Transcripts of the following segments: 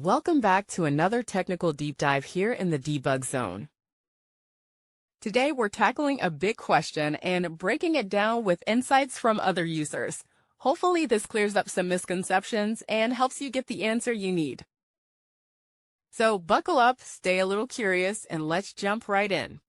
Welcome back to another technical deep dive here in the debug zone. Today we're tackling a big question and breaking it down with insights from other users. Hopefully this clears up some misconceptions and helps you get the answer you need. So buckle up, stay a little curious, and let's jump right in.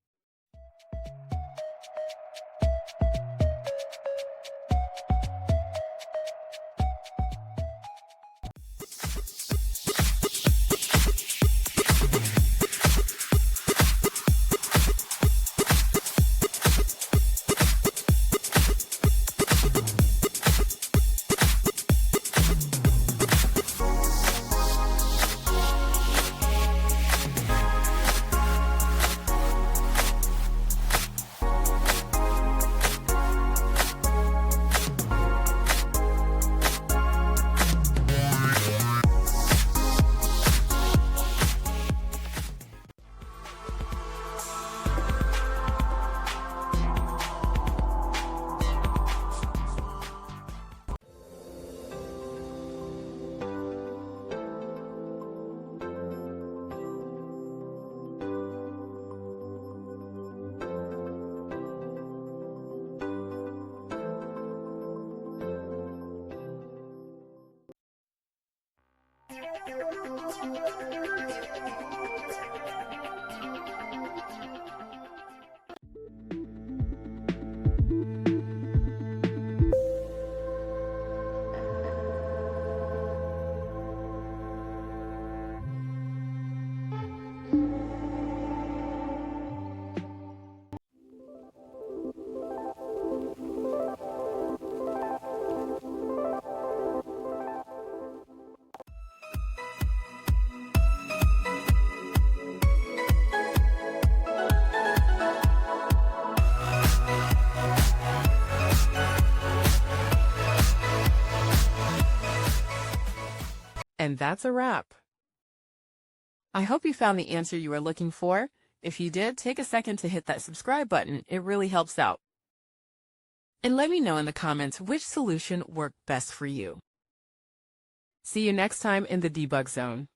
And that's a wrap. I hope you found the answer you were looking for. If you did, take a second to hit that subscribe button. It really helps out. And let me know in the comments which solution worked best for you. See you next time in the debug zone.